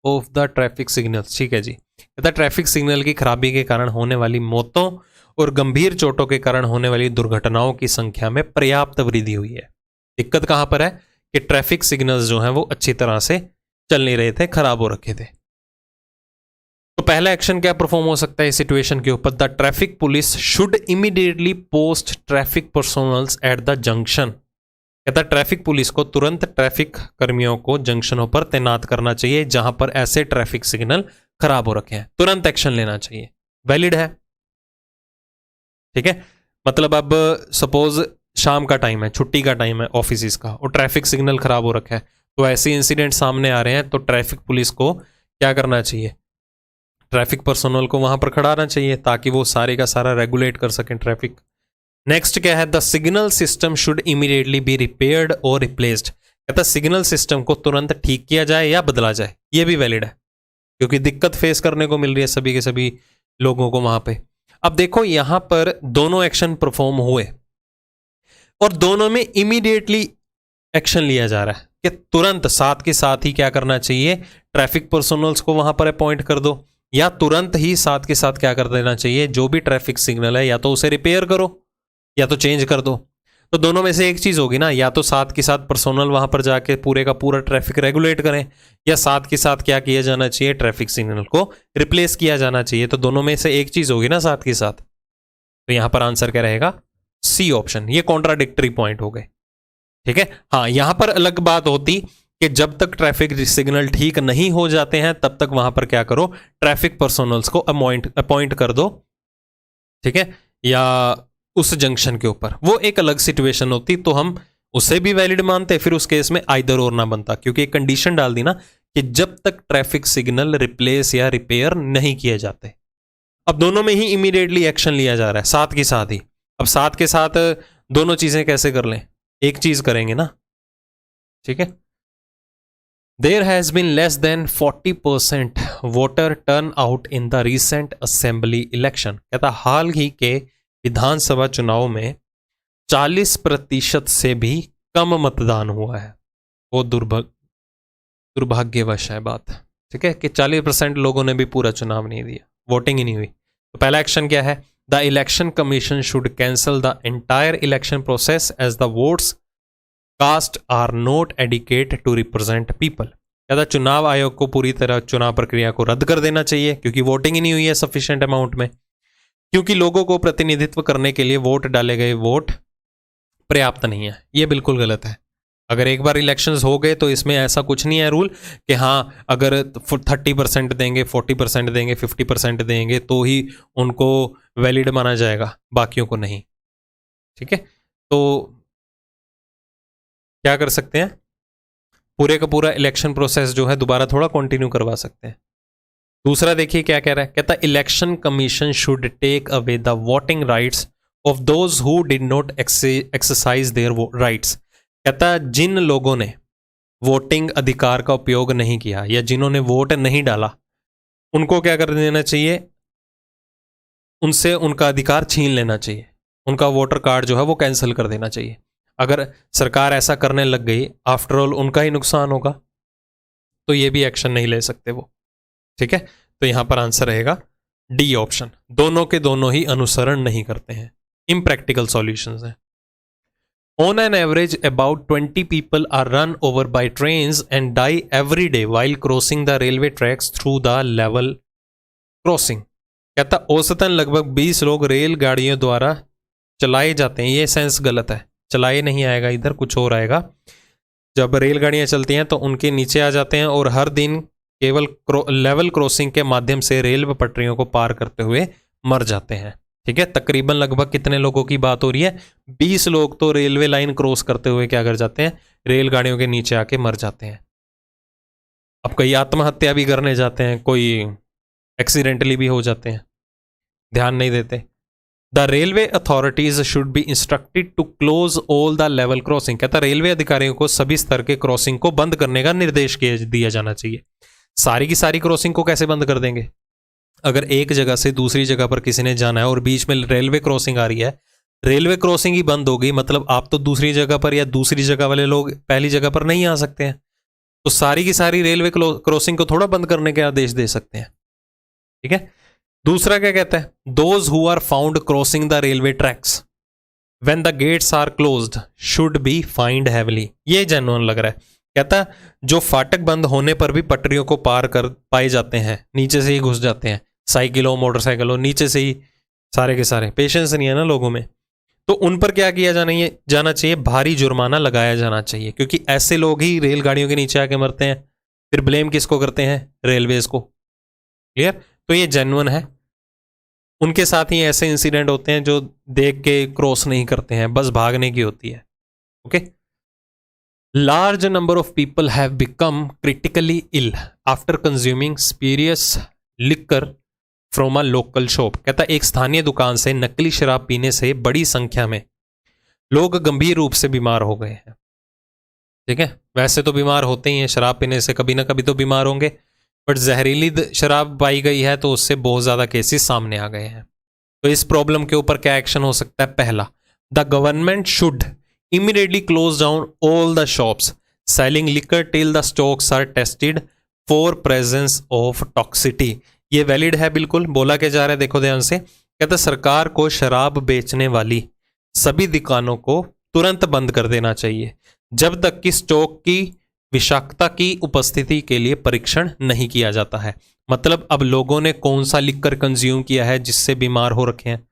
of the traffic signals. ठीक है जी, कहता ट्रैफिक सिग्नल की खराबी के कारण होने वाली मौतों और गंभीर चोटों के कारण होने वाली दुर्घटनाओं की संख्या में पर्याप्त वृद्धि हुई है। दिक्कत कहां पर है कि ट्रैफिक सिग्नल्स जो हैं वो अच्छी तरह से चल नहीं रहे थे, खराब हो रखे थे। तो पहला एक्शन क्या परफॉर्म हो सकता है इस सिचुएशन के ऊपर, the traffic police should immediately post traffic personnels at the junction. कहता ट्रैफिक पुलिस को तुरंत ट्रैफिक कर्मियों को जंक्शनों पर तैनात करना चाहिए जहां पर ऐसे ट्रैफिक सिग्नल खराब हो रखे हैं, तुरंत एक्शन लेना चाहिए। वैलिड है, ठीक है, मतलब अब सपोज शाम का टाइम है, छुट्टी का टाइम है ऑफिस का, और ट्रैफिक सिग्नल खराब हो रखा है, तो ऐसे इंसिडेंट सामने आ रहे हैं, तो ट्रैफिक पुलिस को क्या करना चाहिए, ट्रैफिक पर्सोनल को वहां पर खड़ाना चाहिए ताकि वो सारे का सारा रेगुलेट कर सकें ट्रैफिक। नेक्स्ट क्या है, the signal system should immediately B repaired और रिप्लेस्ड। कहता सिग्नल सिस्टम को तुरंत ठीक किया जाए या बदला जाए, ये भी वैलिड है क्योंकि दिक्कत फेस करने को मिल रही है सभी के सभी लोगों को वहां पे। अब देखो यहां पर दोनों एक्शन परफॉर्म हुए और दोनों में इमीडिएटली एक्शन लिया जा रहा है कि तुरंत साथ के साथ ही क्या करना चाहिए, ट्रैफिक पर्सोनल्स को वहां पर अपॉइंट कर दो, या तुरंत ही साथ के साथ क्या कर देना चाहिए, जो भी ट्रैफिक सिग्नल है या तो उसे रिपेयर करो या तो चेंज कर दो। तो दोनों में से एक चीज होगी ना, या तो साथ के साथ पर्सोनल वहां पर जाके पूरे का पूरा ट्रैफिक रेगुलेट करें, या साथ के साथ क्या किया जाना चाहिए, ट्रैफिक सिग्नल को रिप्लेस किया जाना चाहिए। तो दोनों में से एक चीज होगी ना साथ के साथ, तो यहां पर आंसर क्या रहेगा, सी ऑप्शन। ये कॉन्ट्राडिक्टरी पॉइंट हो गए, ठीक है। हाँ, यहां पर अलग बात होती कि जब तक ट्रैफिक सिग्नल ठीक नहीं हो जाते हैं तब तक वहां पर क्या करो, ट्रैफिक पर्सोनल्स को अपॉइंट कर दो, ठीक है, या उस जंक्शन के ऊपर, वो एक अलग सिचुएशन होती, तो हम उसे भी वैलिड मानते, फिर उस केस में आइदर और ना बनता, क्योंकि एक कंडीशन डाल दी ना कि जब तक ट्रैफिक सिग्नल रिप्लेस या रिपेयर नहीं किए जाते। अब दोनों में ही इमीडिएटली एक्शन लिया जा रहा है साथ के साथ ही। अब साथ के साथ दोनों चीजें कैसे कर लें, एक चीज करेंगे ना, ठीक है। There has been less than 40% voter turn out in the recent assembly election. कहता हाल ही के विधानसभा चुनाव में 40% से भी कम मतदान हुआ है। वो दुर्भाग्यवश है बात, ठीक है, कि 40% लोगों ने भी पूरा चुनाव नहीं दिया, वोटिंग ही नहीं हुई। तो पहला एक्शन क्या है, the election commission should cancel the entire election process as the votes cast are not adequate to represent people. कहता चुनाव आयोग को पूरी तरह चुनाव प्रक्रिया को रद्द कर देना चाहिए क्योंकि वोटिंग ही नहीं हुई है सफिशिएंट अमाउंट में, क्योंकि लोगों को प्रतिनिधित्व करने के लिए वोट डाले गए वोट पर्याप्त नहीं है। ये बिल्कुल गलत है। अगर एक बार इलेक्शंस हो गए तो इसमें ऐसा कुछ नहीं है रूल कि हाँ अगर 30% देंगे, 40% देंगे, 50% देंगे तो ही उनको वैलिड माना जाएगा, बाकियों को नहीं, ठीक है। तो क्या कर सकते हैं, पूरे का पूरा इलेक्शन प्रोसेस जो है दोबारा थोड़ा कंटिन्यू करवा सकते हैं। दूसरा देखिए क्या कह रहा है, कहता election commission should take away the voting rights of those who did not exercise their rights. कहता है जिन लोगों ने वोटिंग अधिकार का उपयोग नहीं किया या जिन्होंने वोट नहीं डाला, उनको क्या कर देना चाहिए, उनसे उनका अधिकार छीन लेना चाहिए, उनका वोटर कार्ड जो है वो कैंसिल कर देना चाहिए। अगर सरकार ऐसा करने लग गई, आफ्टर ऑल उनका ही नुकसान होगा, तो ये भी एक्शन नहीं ले सकते वो। ठीक है, तो यहां पर आंसर रहेगा डी ऑप्शन। दोनों के दोनों ही अनुसरण नहीं करते हैं, इम्प्रैक्टिकल सॉल्यूशंस हैं। On an average, about 20 people are run over by trains and die every day while crossing the railway tracks through the level crossing। कहता औसतन लगभग 20 लोग रेलगाड़ियों द्वारा चलाए जाते हैं। ये सेंस गलत है, चलाए नहीं आएगा, इधर कुछ और आएगा। जब रेलगाड़ियां चलती हैं तो उनके नीचे आ जाते हैं और हर दिन केवल लेवल क्रॉसिंग के माध्यम से रेल पटरियों को पार करते हुए मर जाते हैं। ठीक है, तकरीबन लगभग कितने लोगों की बात हो रही है, 20 लोग तो रेलवे लाइन क्रॉस करते हुए क्या कर जाते हैं, रेलगाड़ियों के नीचे आके मर जाते हैं। अब कई आत्महत्या भी करने जाते हैं, कोई एक्सीडेंटली भी हो जाते हैं, ध्यान नहीं देते। The railway authorities should be instructed to close all the level crossing. कहता रेलवे अधिकारियों को सभी स्तर के क्रॉसिंग को बंद करने का निर्देश दिया जाना चाहिए। सारी की सारी क्रॉसिंग को कैसे बंद कर देंगे? अगर एक जगह से दूसरी जगह पर किसी ने जाना है और बीच में रेलवे क्रॉसिंग आ रही है, रेलवे क्रॉसिंग ही बंद हो गई, मतलब आप तो दूसरी जगह पर या दूसरी जगह वाले लोग पहली जगह पर नहीं आ सकते हैं, तो सारी की सारी रेलवे क्रॉसिंग को थोड़ा बंद करने के आदेश दे सकते हैं। ठीक है, दूसरा क्या कहता है, those who are found crossing the railway tracks when the gates are closed should be fined heavily. ये जेन्युइन लग रहा है। कहता जो फाटक बंद होने पर भी पटरियों को पार कर पाए जाते हैं, नीचे से ही घुस जाते हैं, साइकिल हो मोटरसाइकिल हो, नीचे से ही सारे के सारे, पेशेंस नहीं है ना लोगों में, तो उन पर क्या किया जाना चाहिए, भारी जुर्माना लगाया जाना चाहिए, क्योंकि ऐसे लोग ही रेलगाड़ियों के नीचे आके मरते हैं। फिर ब्लेम किसको करते हैं, रेलवेज को। क्लियर, तो ये जेन्युइन है। उनके साथ ही ऐसे इंसिडेंट होते हैं जो देख के क्रॉस नहीं करते हैं, बस भागने की होती है। Okay, large number of people have become critically ill after consuming spurious liquor from a local shop. कहता एक स्थानीय दुकान से नकली शराब पीने से बड़ी संख्या में लोग गंभीर रूप से बीमार हो गए हैं। ठीक है, वैसे तो बीमार होते ही हैं, शराब पीने से कभी ना कभी तो बीमार होंगे, बट जहरीली शराब पाई गई है तो उससे बहुत ज़्यादा केसेस सामने आ गए हैं। तो इस प्रॉब्लम के ऊपर क्या एक्शन हो सकता है? पहला, the government should immediately close down all the shops selling liquor till the stocks are tested for presence of toxicity. ये वैलिड है बिल्कुल। बोला क्या जा रहा है, देखो ध्यान से। कहता सरकार को शराब बेचने वाली सभी दुकानों को तुरंत बंद कर देना चाहिए जब तक कि स्टॉक की विषाक्तता की उपस्थिति के लिए परीक्षण नहीं किया जाता है। मतलब अब लोगों ने कौन सा लिकर कंज्यूम किया है जिससे बीमार हो रखे हैं।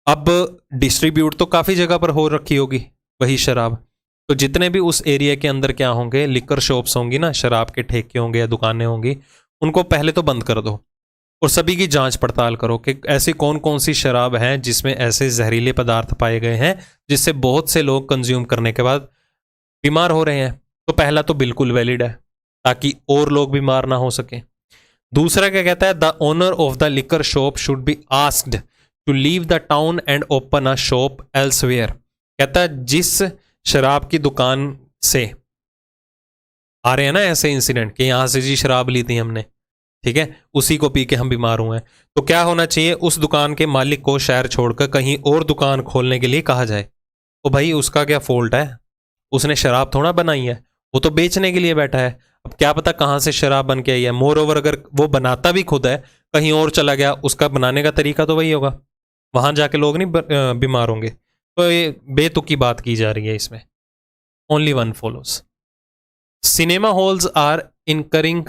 अब डिस्ट्रीब्यूट तो काफ़ी जगह पर हो रखी होगी वही शराब, तो जितने भी उस एरिया के अंदर क्या होंगे, लिकर शॉप्स होंगी ना, शराब के ठेके होंगे या दुकानें होंगी, उनको पहले तो बंद कर दो और सभी की जांच पड़ताल करो कि ऐसी कौन कौन सी शराब है जिसमें ऐसे जहरीले पदार्थ पाए गए हैं जिससे बहुत से लोग कंज्यूम करने के बाद बीमार हो रहे हैं। तो पहला तो बिल्कुल वैलिड है ताकि और लोग बीमार ना हो सके। दूसरा क्या कहता है, the owner of the liquor shop should be asked to leave the town and open a shop elsewhere. कहता है जिस शराब की दुकान से आ रहे हैं ना ऐसे इंसिडेंट कि यहां से जी शराब ली थी हमने, ठीक है, उसी को पी के हम बीमार हुए हैं, तो क्या होना चाहिए, उस दुकान के मालिक को शहर छोड़कर कहीं और दुकान खोलने के लिए कहा जाए। तो भाई उसका क्या फॉल्ट है, उसने शराब थोड़ा बनाई है, वो तो बेचने के लिए बैठा है। अब क्या पता कहाँ से शराब बन के आई है। मोर ओवर अगर वो बनाता भी खुद है, कहीं और चला गया, उसका बनाने का तरीका तो वही होगा, वहां जाके लोग नहीं बीमार होंगे। तो ये बेतुकी बात की जा रही है इसमें। Only one follows. Cinema halls are incurring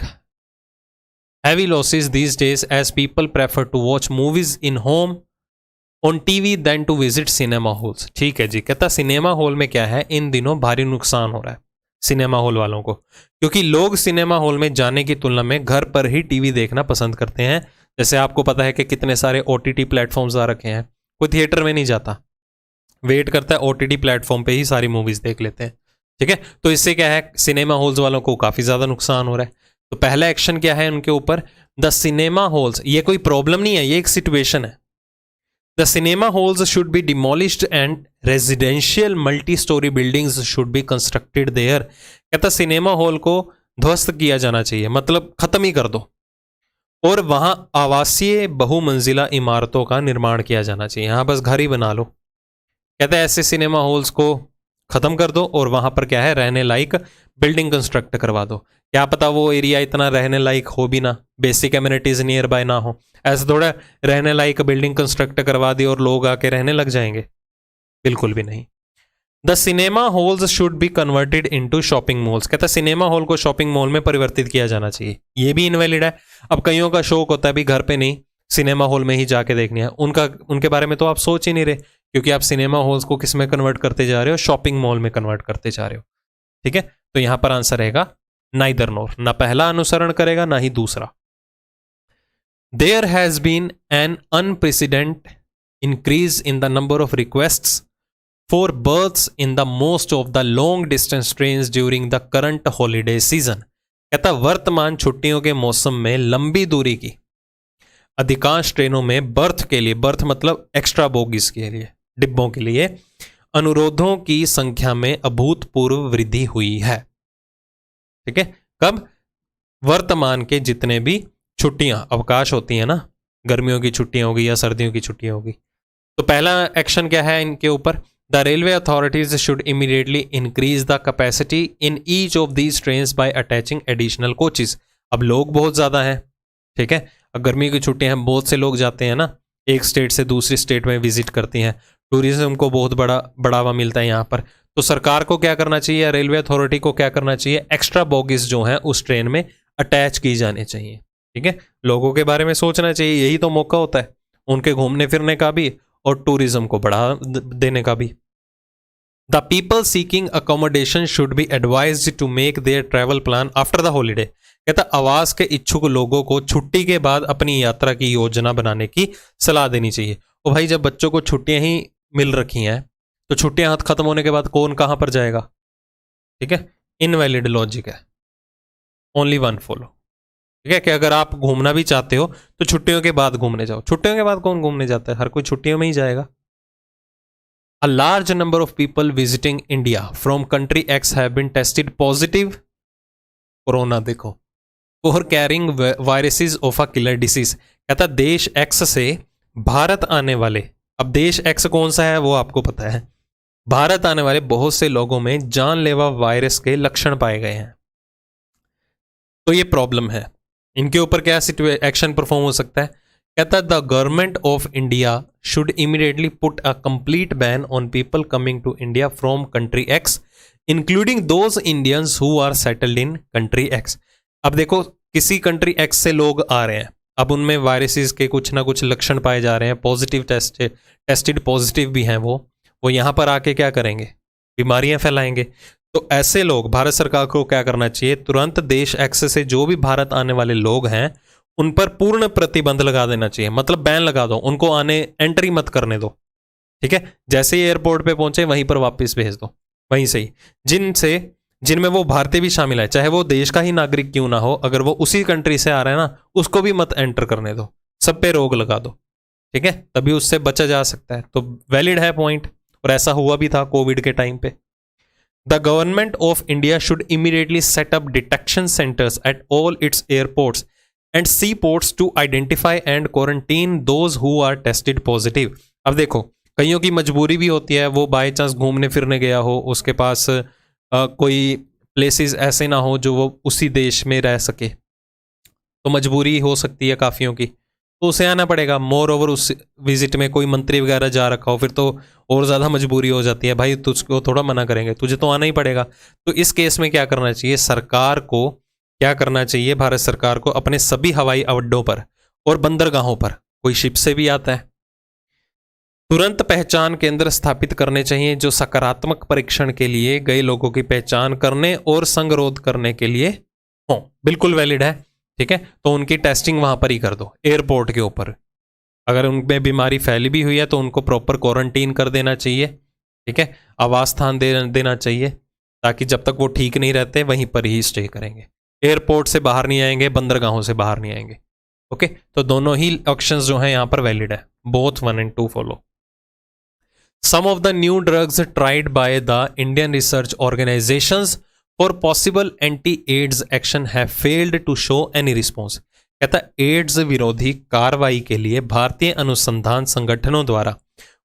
heavy losses these days as people prefer to watch movies in home on TV than to visit cinema halls। ठीक है जी, कहता सिनेमा हॉल में क्या है, इन दिनों भारी नुकसान हो रहा है सिनेमा हॉल वालों को, क्योंकि लोग सिनेमा हॉल में जाने की तुलना में घर पर ही टीवी देखना पसंद करते हैं। जैसे आपको पता है कि कितने सारे OTT प्लेटफॉर्म्स आ रखे हैं, कोई थिएटर में नहीं जाता, वेट करता है OTT प्लेटफॉर्म पे ही सारी मूवीज देख लेते हैं। ठीक है, तो इससे क्या है, सिनेमा हॉल्स वालों को काफी ज्यादा नुकसान हो रहा है। तो पहला एक्शन क्या है उनके ऊपर, द सिनेमा हॉल्स, ये कोई प्रॉब्लम नहीं है, ये एक सिचुएशन है। The cinema halls should be demolished and residential multi storey buildings should be constructed there. कहता सिनेमा हॉल को ध्वस्त किया जाना चाहिए, मतलब खत्म ही कर दो, और वहां आवासीय बहुमंजिला इमारतों का निर्माण किया जाना चाहिए। यहां बस घर ही बना लो। कहते हैं ऐसे सिनेमा हॉल्स को खत्म कर दो और वहां पर क्या है, रहने लायक बिल्डिंग कंस्ट्रक्ट करवा दो। क्या पता वो एरिया इतना रहने लायक हो भी ना, बेसिक एमिनिटीज नियर बाय ना हो। ऐसा थोड़ा रहने लायक बिल्डिंग कंस्ट्रक्ट करवा दी और लोग आके रहने लग जाएंगे, बिल्कुल भी नहीं। The cinema halls should be converted into shopping malls. कहता है सिनेमा हॉल को शॉपिंग मॉल में परिवर्तित किया जाना चाहिए। ये भी इनवैलिड है। अब कईयों का शौक होता है भी घर पे नहीं, सिनेमा हॉल में ही जाके देखनी है, उनके बारे में तो आप सोच ही नहीं रहे, क्योंकि आप सिनेमा हॉल्स को किस में कन्वर्ट करते जा रहे हो, शॉपिंग मॉल में कन्वर्ट करते जा रहे हो। ठीक है, तो यहां पर आंसर रहेगा नाइदर नोर, ना पहला अनुसरण करेगा ना ही दूसरा। There has been an unprecedented increase in the number of requests for berths in the most of the long distance trains during the current holiday season। कहता वर्तमान छुट्टियों के मौसम में लंबी दूरी की अधिकांश ट्रेनों में बर्थ के लिए, बर्थ मतलब एक्स्ट्रा बोगीज के लिए, डिब्बों के लिए अनुरोधों की संख्या में अभूतपूर्व वृद्धि हुई है। ठीक है, कब? वर्तमान के जितने भी छुट्टियां अवकाश होती है ना, गर्मियों की छुट्टियां होगी या सर्दियों की छुट्टियां होगी, तो पहला एक्शन क्या है इनके ऊपर? The railway authorities should immediately increase the capacity in each of these trains by attaching additional coaches। अब लोग बहुत ज़्यादा हैं, ठीक है, अब गर्मी की छुट्टियां हैं, बहुत से लोग जाते हैं ना, एक स्टेट से दूसरी स्टेट में विजिट करती हैं, टूरिज्म को बहुत बड़ा बढ़ावा मिलता है यहाँ पर। तो सरकार को क्या करना चाहिए, रेलवे अथॉरिटी को क्या करना चाहिए, एक्स्ट्रा बोगीज जो हैं उस ट्रेन में अटैच की जानी चाहिए। ठीक है, लोगों के बारे में सोचना चाहिए, यही तो मौका होता है उनके घूमने फिरने का भी और टूरिज्म को बढ़ा देने का भी। The people seeking accommodation should be advised to make their travel plan after the holiday. कहता आवास के इच्छुक लोगों को छुट्टी के बाद अपनी यात्रा की योजना बनाने की सलाह देनी चाहिए। और भाई जब बच्चों को छुट्टियां ही मिल रखी हैं तो छुट्टियां हाथ खत्म होने के बाद कौन कहां पर जाएगा? ठीक है, इनवैलिड लॉजिक है, ओनली वन फॉलो। ठीक है, कि अगर आप घूमना भी चाहते हो तो छुट्टियों के बाद घूमने जाओ। छुट्टियों के बाद कौन घूमने जाता है? हर कोई छुट्टियों में ही जाएगा। A large number of people visiting India from country X have been tested positive corona, देखो, for carrying viruses of a killer disease. कहता देश एक्स से भारत आने वाले, अब देश एक्स कौन सा है वो आपको पता है, भारत आने वाले बहुत से लोगों में जानलेवा वायरस के लक्षण पाए गए हैं। तो ये प्रॉब्लम है, इनके ऊपर क्या एक्शन परफॉर्म हो सकता है? कहता the government of India should immediately put a complete ban on people coming to India from country X including those Indians who are settled in country X. अब देखो किसी कंट्री एक्स से लोग आ रहे हैं, अब उनमें वायरसेस के कुछ ना कुछ लक्षण पाए जा रहे हैं, पॉजिटिव टेस्टेड पॉजिटिव भी हैं, वो यहाँ पर आके क्या करेंगे? बीमारियां फैलाएंगे। तो ऐसे लोग, भारत सरकार को क्या करना चाहिए? तुरंत देश एक्स से जो भी भारत आने वाले लोग हैं उन पर पूर्ण प्रतिबंध लगा देना चाहिए, मतलब बैन लगा दो, उनको आने एंट्री मत करने दो। ठीक है, जैसे ही एयरपोर्ट पे पहुंचे वहीं पर वापस भेज दो, वहीं से ही। जिनमें वो भारतीय भी शामिल है, चाहे वो देश का ही नागरिक क्यों ना हो, अगर वो उसी कंट्री से आ रहा है ना, उसको भी मत एंटर करने दो, सब पे रोक लगा दो। ठीक है, तभी उससे बचा जा सकता है। तो वैलिड है पॉइंट, और ऐसा हुआ भी था कोविड के टाइम पे। The government of India should immediately set up detection centres at all its airports and sea ports to identify and quarantine those who are tested positive. अब देखो कईयों की मजबूरी भी होती है, वो बाय चांस घूमने फिरने गया हो, उसके पास कोई प्लेसेस ऐसे ना हो जो वो उसी देश में रह सके, तो मजबूरी हो सकती है काफ़ियों की, तो उसे आना पड़ेगा। मोर ओवर उस विजिट में कोई मंत्री वगैरह जा रखा हो, फिर तो और ज़्यादा मजबूरी हो जाती है, भाई तुझको थोड़ा मना करेंगे, तुझे तो आना ही पड़ेगा। तो इस केस में क्या करना चाहिए? सरकार को क्या करना चाहिए? भारत सरकार को अपने सभी हवाई अड्डों पर और बंदरगाहों पर, कोई शिप से भी आता है, तुरंत पहचान केंद्र स्थापित करने चाहिए जो सकारात्मक परीक्षण के लिए गए लोगों की पहचान करने और संगरोध करने के लिए हों। बिल्कुल वैलिड है। ठीक है, तो उनकी टेस्टिंग वहां पर ही कर दो, एयरपोर्ट के ऊपर। अगर उनमें बीमारी फैली भी हुई है तो उनको प्रॉपर क्वारंटीन कर देना चाहिए। ठीक है, आवास स्थान देना चाहिए, ताकि जब तक वो ठीक नहीं रहते वहीं पर ही स्टे करेंगे, एयरपोर्ट से बाहर नहीं आएंगे, बंदरगाहों से बाहर नहीं आएंगे। ओके, तो दोनों ही ऑप्शंस जो हैं यहाँ पर वैलिड है। both 1 and 2 follow. Some of the new drugs tried by the Indian research organizations for possible anti-AIDS action have failed to show any response. कहता एड्स विरोधी कार्रवाई के लिए भारतीय अनुसंधान संगठनों द्वारा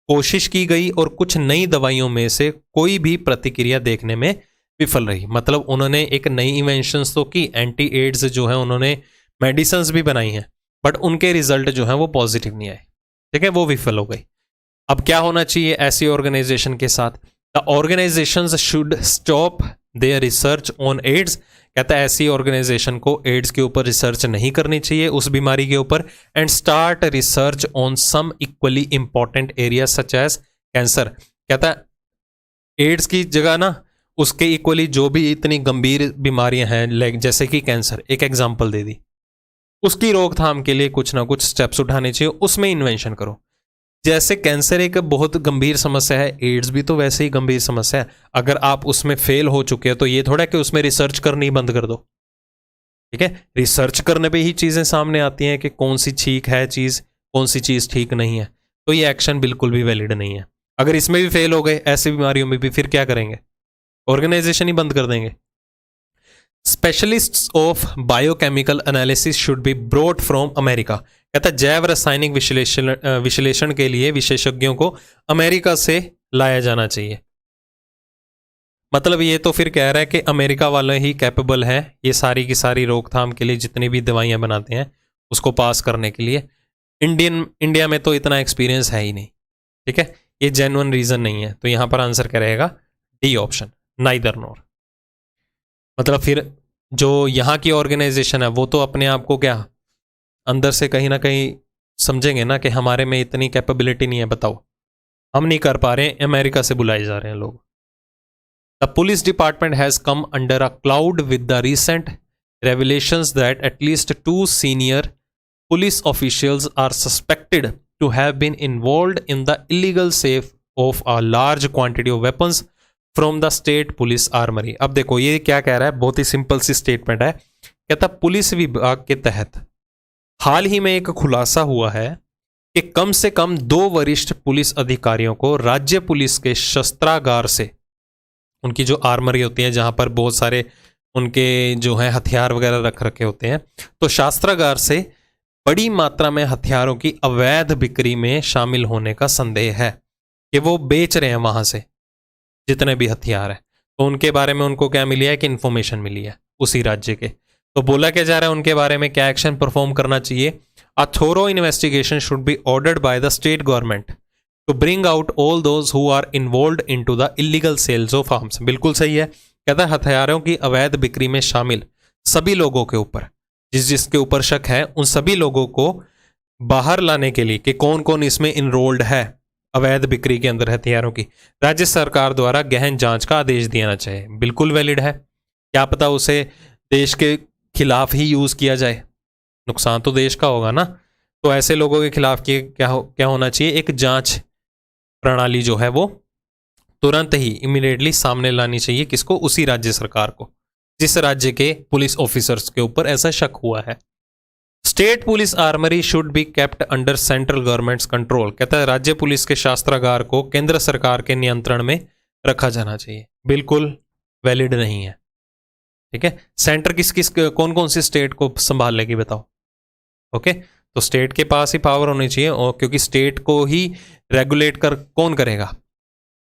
कोशिश की गई और कुछ नई दवाइयों में से कोई भी प्रतिक्रिया देखने में विफल रही। मतलब उन्होंने एक नई इन्वेंशंस तो की, एंटी एड्स जो है उन्होंने मेडिसिन्स भी बनाई हैं, बट उनके रिजल्ट जो है वो पॉजिटिव नहीं आए, ठीक है, वो विफल हो गई। अब क्या होना चाहिए ऐसी ऑर्गेनाइजेशन के साथ? The organisations should stop their research on AIDS. कहता है ऐसी ऑर्गेनाइजेशन को एड्स के ऊपर रिसर्च नहीं करनी चाहिए, उस बीमारी के ऊपर, and start research on some equally important area such as cancer. कहता है एड्स की जगह ना उसके इक्वली जो भी इतनी गंभीर बीमारियां हैं जैसे कि कैंसर, एक एग्जांपल दे दी, उसकी रोकथाम के लिए कुछ ना कुछ स्टेप्स उठाने चाहिए, उसमें इन्वेंशन करो। जैसे कैंसर एक बहुत गंभीर समस्या है, एड्स भी तो वैसे ही गंभीर समस्या है। अगर आप उसमें फेल हो चुके हो तो ये थोड़ा कि उसमें रिसर्च करनी बंद कर दो, ठीक है। रिसर्च करने पे ही चीज़ें सामने आती हैं कि कौन सी ठीक है चीज़, कौन सी चीज़ ठीक नहीं है। तो ये एक्शन बिल्कुल भी वैलिड नहीं है। अगर इसमें भी फेल हो गए, ऐसी बीमारियों में भी, फिर क्या करेंगे? ऑर्गेनाइजेशन ही बंद कर देंगे। Specialists of biochemical analysis should be brought from America. कहता है जैव रासायनिक विश्लेषण के लिए विशेषज्ञों को अमेरिका से लाया जाना चाहिए। मतलब ये तो फिर कह रहा है कि अमेरिका वाले ही कैपेबल है ये सारी की सारी रोकथाम के लिए, जितनी भी दवाइयां बनाते हैं उसको पास करने के लिए। इंडिया में तो इतना एक्सपीरियंस है ही नहीं, ठीक है, ये जेन्युइन रीजन नहीं है। तो यहां पर आंसर क्या रहेगा? D option, neither nor. मतलब फिर जो यहाँ की ऑर्गेनाइजेशन है वो तो अपने आप को क्या अंदर से कहीं ना कहीं समझेंगे ना कि हमारे में इतनी कैपेबिलिटी नहीं है, बताओ हम नहीं कर पा रहे हैं, अमेरिका से बुलाए जा रहे हैं लोग। The police department has come under a cloud with the recent revelations that at least 2 senior police officials are suspected to have been involved in the illegal safe of a large quantity of weapons from the state police armoury. अब देखो ये क्या कह रहा है, बहुत ही सिंपल सी स्टेटमेंट है। कहता पुलिस विभाग के तहत हाल ही में एक खुलासा हुआ है कि कम से कम 2 वरिष्ठ पुलिस अधिकारियों को राज्य पुलिस के शस्त्रागार से, उनकी जो आर्मरी होती है जहां पर बहुत सारे उनके जो है हथियार वगैरह रख रखे होते हैं, तो शस्त्रागार से बड़ी मात्रा में हथियारों की अवैध बिक्री में शामिल होने का संदेह है कि वो बेच रहे हैं वहां से जितने भी हथियार है। तो उनके बारे में उनको क्या मिली है कि इंफॉर्मेशन मिली है उसी राज्य के। तो बोला क्या जा रहा है उनके बारे में, क्या एक्शन परफॉर्म करना चाहिए? A thorough investigation should be ordered by the state government to bring out all those who are involved into the illegal sales of arms. बिल्कुल सही है। कहता है हथियारों की अवैध बिक्री में शामिल सभी लोगों के ऊपर, जिसके ऊपर शक है, उन सभी लोगों को बाहर लाने के लिए कि कौन कौन इसमें इनरोल्ड है अवैध बिक्री के अंदर हथियारों की, राज्य सरकार द्वारा गहन जांच का आदेश देना चाहिए। बिल्कुल वैलिड है। क्या पता उसे देश के खिलाफ ही यूज किया जाए, नुकसान तो देश का होगा ना। तो ऐसे लोगों के खिलाफ क्या होना चाहिए? एक जांच प्रणाली जो है वो तुरंत ही इमीडिएटली सामने लानी चाहिए। किसको? उसी राज्य सरकार को जिस राज्य के पुलिस ऑफिसर्स के ऊपर ऐसा शक हुआ है। State police armoury should be kept under central governments control. कहता है राज्य पुलिस के शस्त्रागार को केंद्र सरकार के नियंत्रण में रखा जाना चाहिए। बिल्कुल वैलिड नहीं है, ठीक है। सेंटर कौन कौन सी स्टेट को संभाल लेगी बताओ? ओके, तो स्टेट के पास ही पावर होनी चाहिए, और क्योंकि स्टेट को ही रेगुलेट कौन करेगा?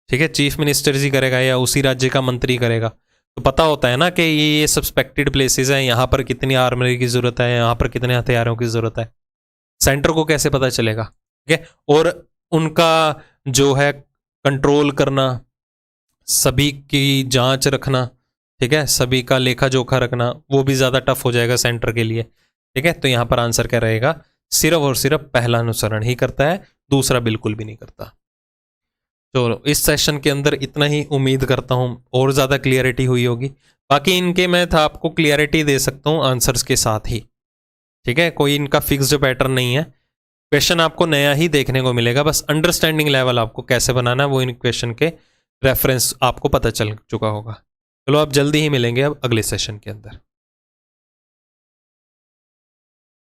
ठीक है, चीफ मिनिस्टर जी करेगा या उसी राज्य का मंत्री करेगा। तो पता होता है ना कि ये सस्पेक्टेड प्लेसेस हैं, यहाँ पर कितनी आर्मरी की जरूरत है, यहाँ पर कितने हथियारों की जरूरत है। सेंटर को कैसे पता चलेगा? ठीक है, और उनका जो है कंट्रोल करना, सभी की जांच रखना, ठीक है, सभी का लेखा जोखा रखना, वो भी ज़्यादा टफ हो जाएगा सेंटर के लिए, ठीक है। तो यहाँ पर आंसर क्या रहेगा? सिर्फ और सिर्फ पहला अनुसरण ही करता है, दूसरा बिल्कुल भी नहीं करता। तो इस सेशन के अंदर इतना ही, उम्मीद करता हूँ और ज़्यादा क्लियरिटी हुई होगी। बाकी इनके मैं आपको क्लियरिटी दे सकता हूँ आंसर्स के साथ ही, ठीक है, कोई इनका फिक्स्ड पैटर्न नहीं है। क्वेश्चन आपको नया ही देखने को मिलेगा, बस अंडरस्टैंडिंग लेवल आपको कैसे बनाना है वो इन क्वेश्चन के रेफरेंस आपको पता चल चुका होगा। चलो अब जल्दी ही मिलेंगे अब अगले सेशन के अंदर।